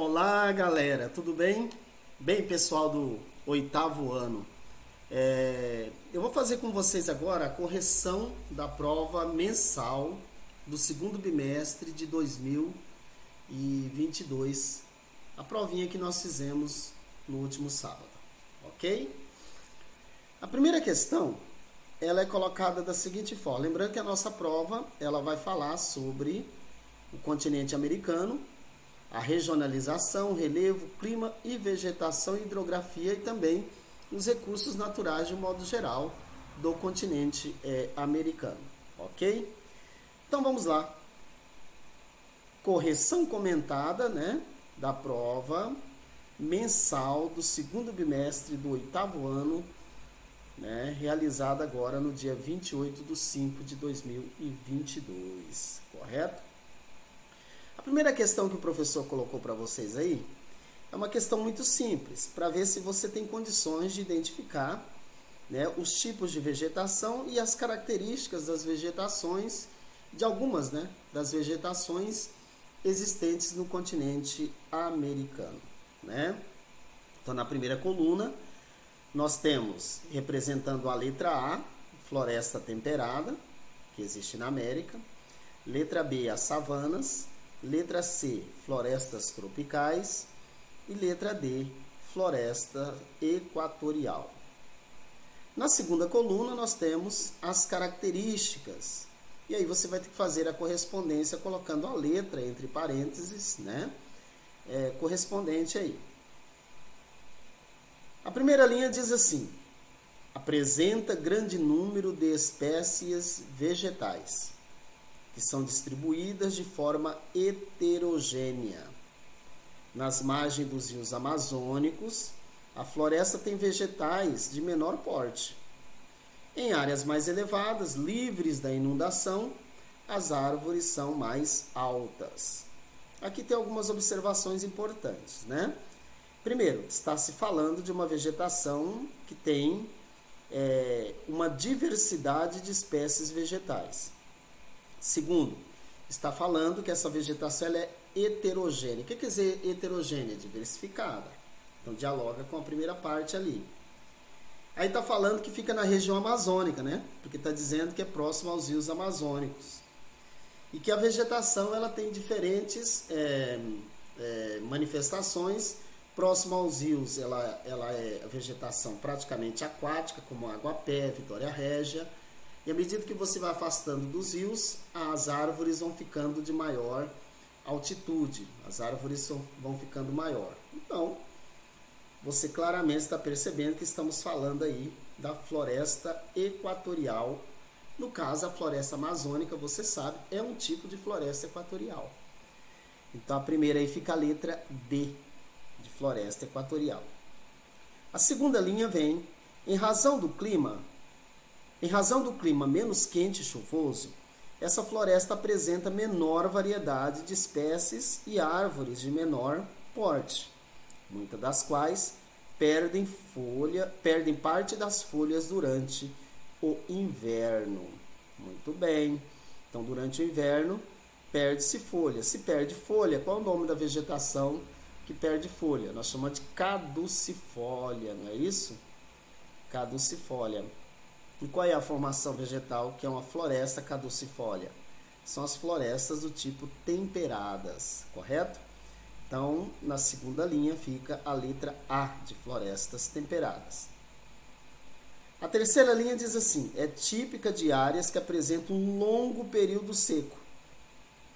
Olá, galera, tudo bem? Bem, pessoal do oitavo ano, eu vou fazer com vocês agora a correção da prova mensal do segundo bimestre de 2022, a provinha que nós fizemos no último sábado, ok? A primeira questão, ela é colocada da seguinte forma, lembrando que a nossa prova, ela vai falar sobre o continente americano, a regionalização, relevo, clima e vegetação, hidrografia e também os recursos naturais de um modo geral do continente americano, ok? Então vamos lá. Correção comentada, da prova mensal do segundo bimestre do oitavo ano, realizada agora no dia 28/5/2022, correto? A primeira questão que o professor colocou para vocês aí é uma questão muito simples, para ver se você tem condições de identificar os tipos de vegetação e as características das vegetações, de algumas das vegetações existentes no continente americano. Então, na primeira coluna, nós temos, representando a letra A, floresta temperada, que existe na América. Letra B, as savanas. Letra C, florestas tropicais. E letra D, floresta equatorial. Na segunda coluna, nós temos as características. E aí você vai ter que fazer a correspondência colocando a letra entre parênteses, correspondente aí. A primeira linha diz assim: apresenta grande número de espécies vegetais que são distribuídas de forma heterogênea. Nas margens dos rios amazônicos, a floresta tem vegetais de menor porte. Em áreas mais elevadas, livres da inundação, as árvores são mais altas. Aqui tem algumas observações importantes, Primeiro, está se falando de uma vegetação que tem uma diversidade de espécies vegetais. Segundo, está falando que essa vegetação ela é heterogênea. O que quer dizer heterogênea? Diversificada. Então, dialoga com a primeira parte ali. Aí está falando que fica na região amazônica, Porque está dizendo que é próximo aos rios amazônicos. E que a vegetação ela tem diferentes manifestações. Próximo aos rios, ela é a vegetação praticamente aquática, como Aguapé, Vitória Régia. E à medida que você vai afastando dos rios, as árvores vão ficando de maior altitude. As árvores vão ficando maior. Então, você claramente está percebendo que estamos falando aí da floresta equatorial. No caso, a floresta amazônica, você sabe, é um tipo de floresta equatorial. Então, a primeira aí fica a letra D, de floresta equatorial. A segunda linha vem, em razão do clima menos quente e chuvoso, essa floresta apresenta menor variedade de espécies e árvores de menor porte, muitas das quais perdem parte das folhas durante o inverno. Muito bem. Então, durante o inverno, perde-se folha. Se perde folha, qual é o nome da vegetação que perde folha? Nós chamamos de caducifólia, não é isso? Caducifólia. E qual é a formação vegetal que é uma floresta caducifólia? São as florestas do tipo temperadas, correto? Então, na segunda linha fica a letra A de florestas temperadas. A terceira linha diz assim: é típica de áreas que apresentam um longo período seco,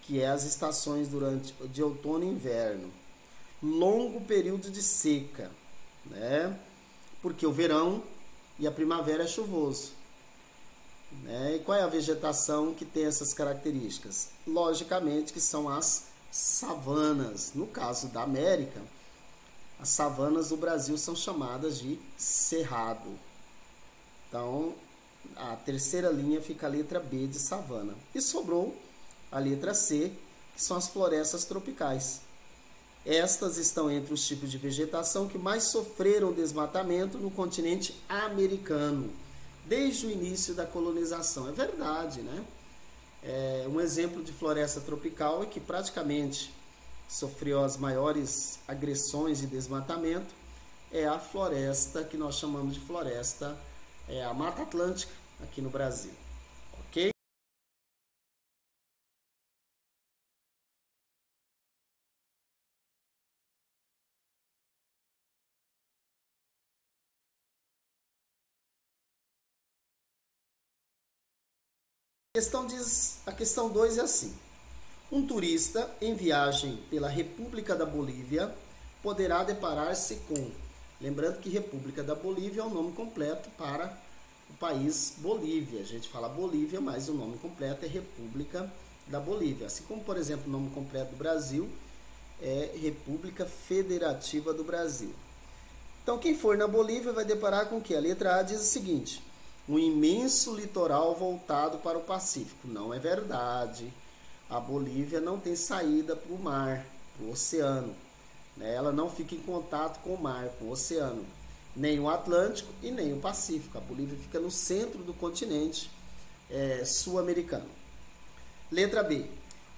que é as estações de outono e inverno. Longo período de seca, Porque o verão e a primavera é chuvoso. E qual é a vegetação que tem essas características? Logicamente que são as savanas. No caso da América, as savanas do Brasil são chamadas de cerrado. Então, a terceira linha fica a letra B de savana. E sobrou a letra C, que são as florestas tropicais. Estas estão entre os tipos de vegetação que mais sofreram desmatamento no continente americano, desde o início da colonização. É verdade, Um exemplo de floresta tropical é que praticamente sofreu as maiores agressões de desmatamento, é a floresta que nós chamamos de floresta, a Mata Atlântica aqui no Brasil. Ok? A questão 2 é assim. Um turista em viagem pela República da Bolívia poderá deparar-se com... Lembrando que República da Bolívia é o nome completo para o país Bolívia. A gente fala Bolívia, mas o nome completo é República da Bolívia. Assim como, por exemplo, o nome completo do Brasil é República Federativa do Brasil. Então, quem for na Bolívia vai deparar com o quê? A letra A diz o seguinte: um imenso litoral voltado para o Pacífico. Não é verdade. A Bolívia não tem saída para o mar, para o oceano. Ela não fica em contato com o mar, com o oceano. Nem o Atlântico e nem o Pacífico. A Bolívia fica no centro do continente sul-americano. Letra B.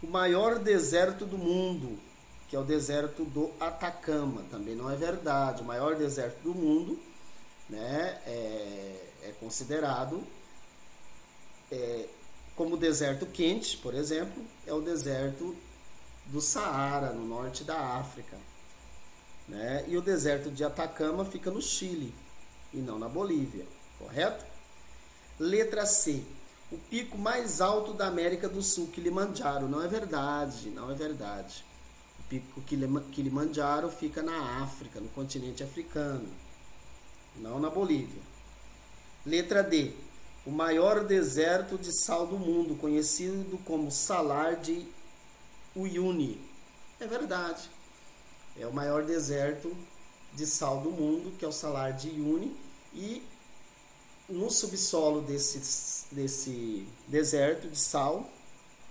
O maior deserto do mundo, que é o deserto do Atacama. Também não é verdade. O maior deserto do mundo, né, é considerado como deserto quente, por exemplo, é o deserto do Saara, no norte da África. Né? E o deserto de Atacama fica no Chile e não na Bolívia, correto? Letra C. O pico mais alto da América do Sul, Kilimanjaro. Não é verdade, não é verdade. O pico Kilimanjaro fica na África, no continente africano, não na Bolívia. Letra D. O maior deserto de sal do mundo, conhecido como Salar de Uyuni. É verdade. É o maior deserto de sal do mundo, que é o Salar de Uyuni. E no subsolo desse deserto de sal,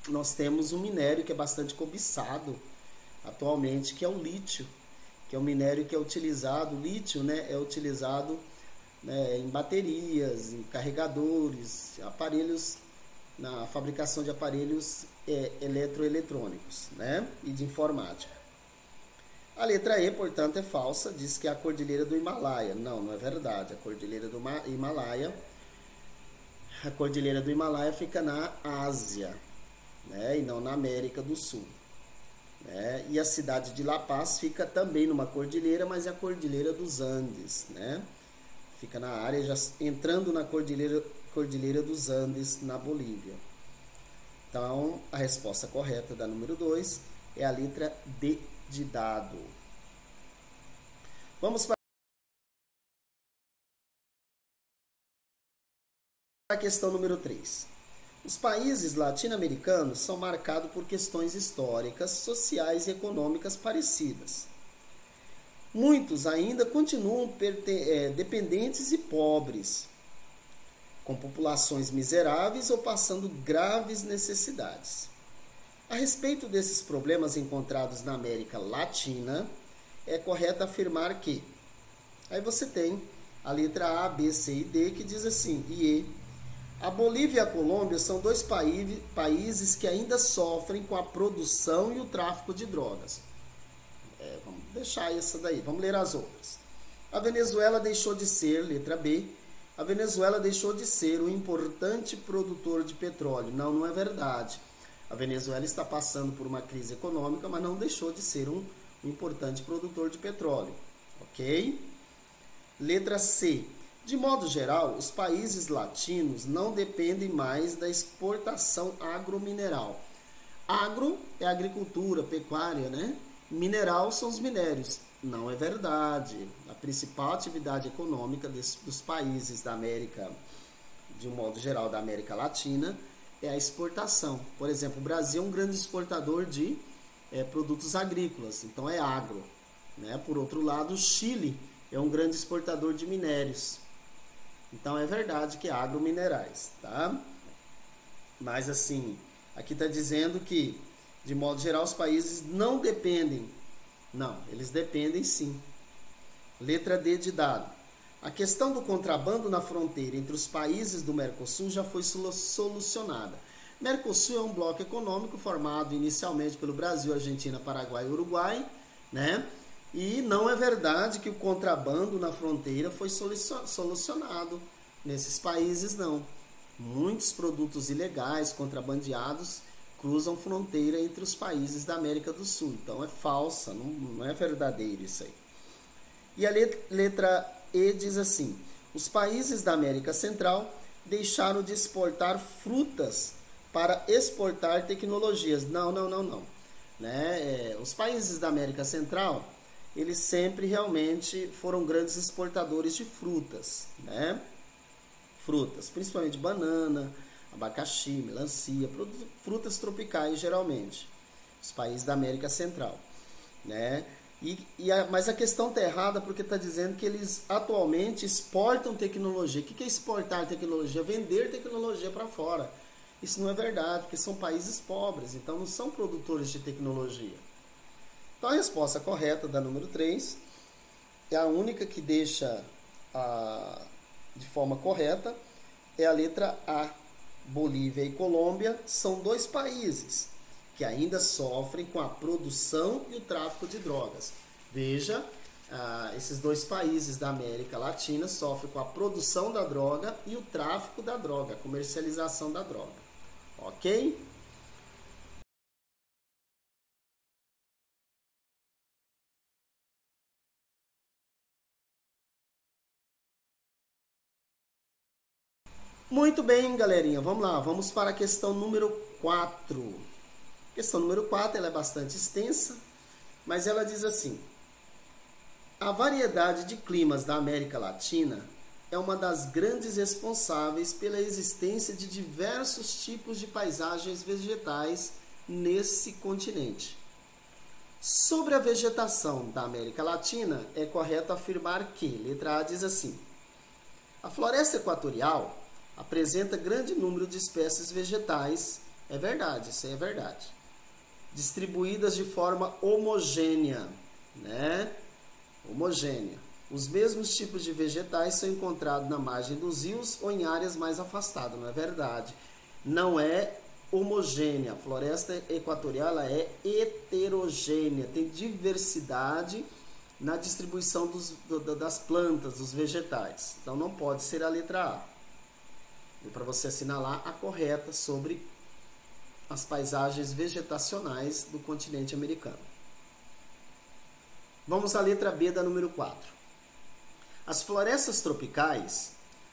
nós temos um minério que é bastante cobiçado atualmente, que é o lítio, que é um minério que é utilizado, o lítio, né, é utilizado, né, em baterias, em carregadores, aparelhos, na fabricação de aparelhos eletroeletrônicos, né, e de informática. A letra E, portanto, é falsa, diz que é a Cordilheira do Himalaia. Não, não é verdade. A Cordilheira do Himalaia fica na Ásia, né, e não na América do Sul. Né? E a cidade de La Paz fica também numa cordilheira, mas é a Cordilheira dos Andes, né? Fica na área, já entrando na Cordilheira dos Andes, na Bolívia. Então, a resposta correta da número 2 é a letra D de dado. Vamos para a questão número 3. Os países latino-americanos são marcados por questões históricas, sociais e econômicas parecidas. Muitos ainda continuam dependentes e pobres, com populações miseráveis ou passando graves necessidades. A respeito desses problemas encontrados na América Latina, é correto afirmar que... Aí você tem a letra A, B, C e D, que diz assim, e E. A Bolívia e a Colômbia são dois países que ainda sofrem com a produção e o tráfico de drogas. Vamos deixar essa daí, vamos ler as outras. A Venezuela deixou de ser, letra B, a Venezuela deixou de ser um importante produtor de petróleo. Não, não é verdade. A Venezuela está passando por uma crise econômica, mas não deixou de ser um importante produtor de petróleo. Ok? Letra C. De modo geral, os países latinos não dependem mais da exportação agromineral. Agro é agricultura, pecuária, né? Mineral são os minérios. Não é verdade. A principal atividade econômica dos países da América, de um modo geral, da América Latina, é a exportação. Por exemplo, o Brasil é um grande exportador de produtos agrícolas, então é agro. Né? Por outro lado, o Chile é um grande exportador de minérios. Então é verdade que é agrominerais, tá? Mas assim, aqui está dizendo que, de modo geral, os países não dependem. Não, eles dependem sim. Letra D de dado. A questão do contrabando na fronteira entre os países do Mercosul já foi solucionada. Mercosul é um bloco econômico formado inicialmente pelo Brasil, Argentina, Paraguai e Uruguai, né? E não é verdade que o contrabando na fronteira foi solucionado nesses países, não. Muitos produtos ilegais, contrabandeados, cruzam fronteira entre os países da América do Sul. Então é falsa, não é verdadeiro isso aí. E a letra E diz assim: os países da América Central deixaram de exportar frutas para exportar tecnologias. Não. Né? Os países da América Central, eles sempre realmente foram grandes exportadores de frutas, né? Frutas, principalmente banana, abacaxi, melancia, frutas tropicais geralmente, os países da América Central, né? Mas a questão está errada porque está dizendo que eles atualmente exportam tecnologia. O que é exportar tecnologia? Vender tecnologia para fora. Isso não é verdade, porque são países pobres, então não são produtores de tecnologia. Então a resposta correta da número 3 é a única que deixa de forma correta, é a letra A. Bolívia e Colômbia são dois países que ainda sofrem com a produção e o tráfico de drogas. Veja, esses dois países da América Latina sofrem com a produção da droga e o tráfico da droga, a comercialização da droga. Ok? Muito bem, galerinha. Vamos lá, vamos para a questão número 4. A questão número 4, ela é bastante extensa, mas ela diz assim: a variedade de climas da América Latina é uma das grandes responsáveis pela existência de diversos tipos de paisagens vegetais nesse continente. Sobre a vegetação da América Latina, é correto afirmar que, letra A diz assim: a floresta equatorial apresenta grande número de espécies vegetais, é verdade, isso aí é verdade, distribuídas de forma homogênea, né? Homogênea. Os mesmos tipos de vegetais são encontrados na margem dos rios ou em áreas mais afastadas, não é verdade? Não é homogênea. A floresta equatorial ela é heterogênea, tem diversidade na distribuição das plantas, dos vegetais. Então não pode ser a letra A. E para você assinalar a correta sobre as paisagens vegetacionais do continente americano. Vamos à letra B da número 4. As florestas tropicais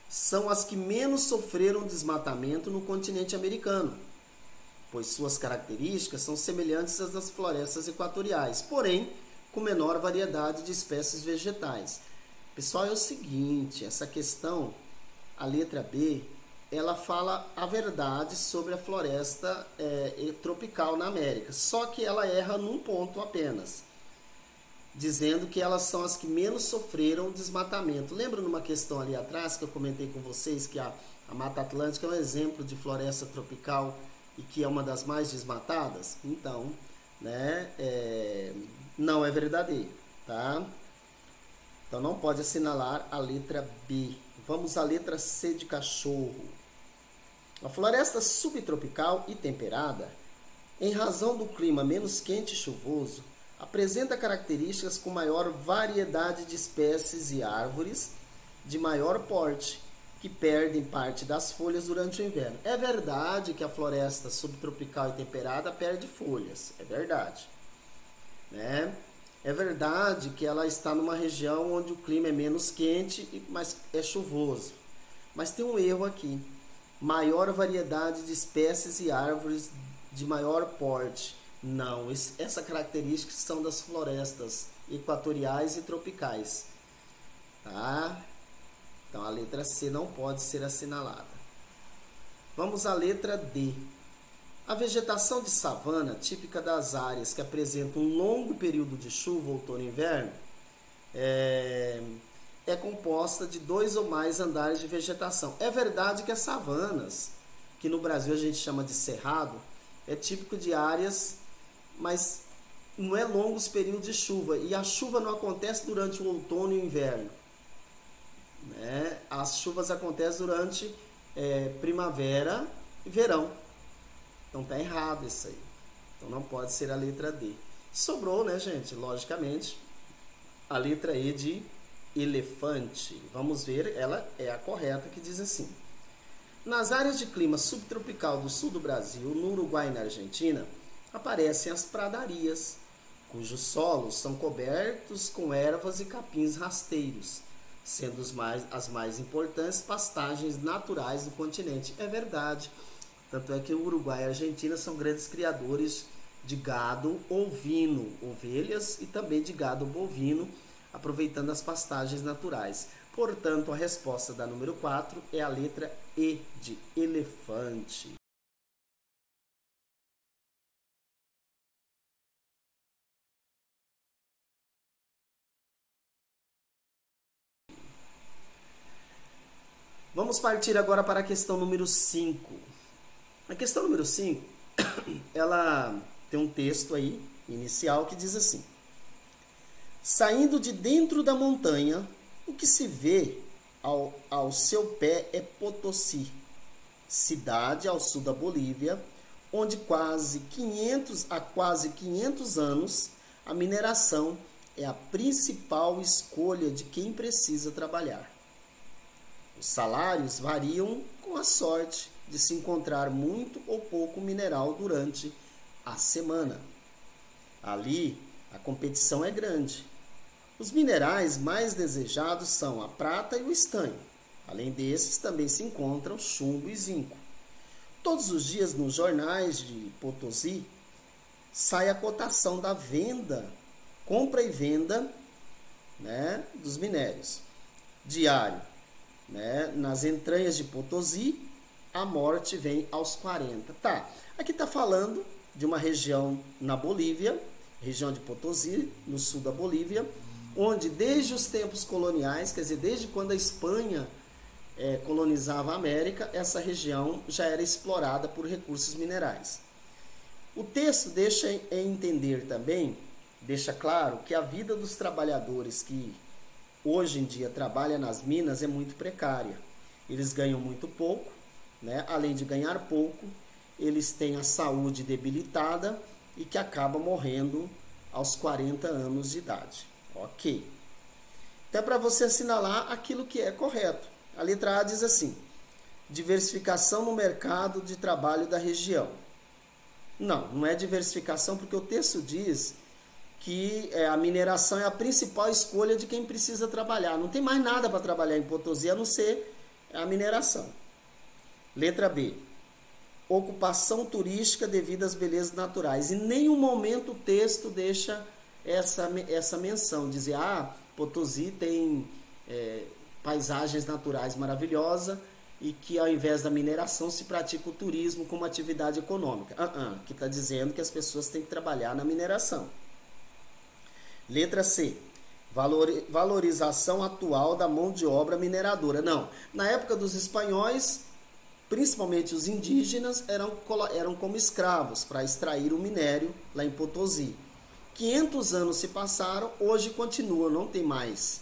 são as que menos sofreram desmatamento no continente americano, pois suas características são semelhantes às das florestas equatoriais, porém com menor variedade de espécies vegetais. Pessoal, é o seguinte, essa questão, a letra B, ela fala a verdade sobre a floresta tropical na América, só que ela erra num ponto apenas, dizendo que elas são as que menos sofreram desmatamento. Lembra numa questão ali atrás que eu comentei com vocês que a Mata Atlântica é um exemplo de floresta tropical e que é uma das mais desmatadas? Então, né, não é verdadeiro, tá? Então não pode assinalar a letra B. Vamos à letra C de cachorro. A floresta subtropical e temperada, em razão do clima menos quente e chuvoso, apresenta características com maior variedade de espécies e árvores de maior porte, que perdem parte das folhas durante o inverno. É verdade que a floresta subtropical e temperada perde folhas, é verdade, né? É verdade que ela está numa região onde o clima é menos quente, mas é chuvoso. Mas tem um erro aqui. Maior variedade de espécies e árvores de maior porte. Não, essa característica são das florestas equatoriais e tropicais. Tá? Então a letra C não pode ser assinalada. Vamos à letra D. A vegetação de savana, típica das áreas que apresentam um longo período de chuva, outono e inverno, é composta de 2 ou mais andares de vegetação. É verdade que as savanas, que no Brasil a gente chama de cerrado, é típico de áreas, mas não é longos períodos de chuva. E a chuva não acontece durante o outono e o inverno, né? As chuvas acontecem durante primavera e verão. Então tá errado isso aí. Então não pode ser a letra D. Sobrou, né, gente? Logicamente, a letra E de elefante. Vamos ver, ela é a correta, que diz assim: nas áreas de clima subtropical do sul do Brasil, no Uruguai e na Argentina, aparecem as pradarias, cujos solos são cobertos com ervas e capins rasteiros, sendo as mais importantes pastagens naturais do continente. É verdade. Tanto é que o Uruguai e a Argentina são grandes criadores de gado ovino, ovelhas, e também de gado bovino, aproveitando as pastagens naturais. Portanto, a resposta da número 4 é a letra E de elefante. Vamos partir agora para a questão número 5. A questão número 5, ela tem um texto aí, inicial, que diz assim: saindo de dentro da montanha, o que se vê ao seu pé é Potosí, cidade ao sul da Bolívia, onde há quase 500 anos a mineração é a principal escolha de quem precisa trabalhar. Os salários variam com a sorte de se encontrar muito ou pouco mineral durante a semana. Ali, a competição é grande. Os minerais mais desejados são a prata e o estanho. Além desses, também se encontram chumbo e zinco. Todos os dias nos jornais de Potosí sai a cotação da venda, compra e venda, né, dos minérios. Diário, né, nas entranhas de Potosí, a morte vem aos 40. Tá, aqui está falando de uma região na Bolívia, região de Potosí, no sul da Bolívia, onde desde os tempos coloniais, quer dizer, desde quando a Espanha colonizava a América, essa região já era explorada por recursos minerais. O texto deixa entender também, deixa claro que a vida dos trabalhadores que hoje em dia trabalham nas minas é muito precária. Eles ganham muito pouco, né? Além de ganhar pouco, eles têm a saúde debilitada e que acabam morrendo aos 40 anos de idade. Ok. Então é para você assinalar aquilo que é correto. A letra A diz assim: diversificação no mercado de trabalho da região. Não é diversificação, porque o texto diz que a mineração é a principal escolha de quem precisa trabalhar. Não tem mais nada para trabalhar em Potosí a não ser a mineração. Letra B: ocupação turística devido às belezas naturais. Em nenhum momento o texto deixa essa menção, dizer, Potosí tem paisagens naturais maravilhosas e que ao invés da mineração se pratica o turismo como atividade econômica. Que está dizendo que as pessoas têm que trabalhar na mineração. Letra C: valorização atual da mão de obra mineradora. Não, na época dos espanhóis, principalmente os indígenas, eram como escravos para extrair o minério lá em Potosí. 500 anos se passaram, hoje continua, não tem mais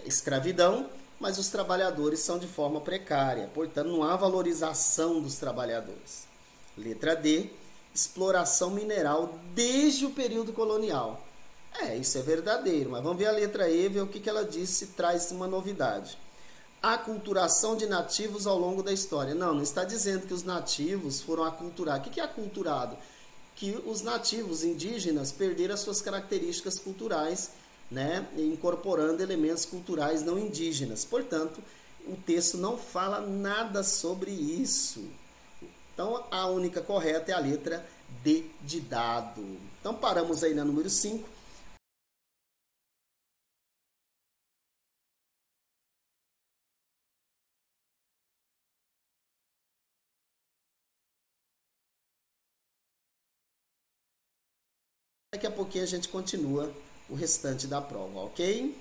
escravidão, mas os trabalhadores são de forma precária, portanto não há valorização dos trabalhadores. Letra D: exploração mineral desde o período colonial. Isso é verdadeiro, mas vamos ver a letra E, ver o que ela diz, se traz uma novidade. Aculturação de nativos ao longo da história. Não está dizendo que os nativos foram aculturados. O que é aculturado? Que os nativos indígenas perderam as suas características culturais, né, incorporando elementos culturais não indígenas. Portanto, o texto não fala nada sobre isso. Então, a única correta é a letra D de dado. Então, paramos aí na número 5. Daqui a pouquinho a gente continua o restante da prova, ok?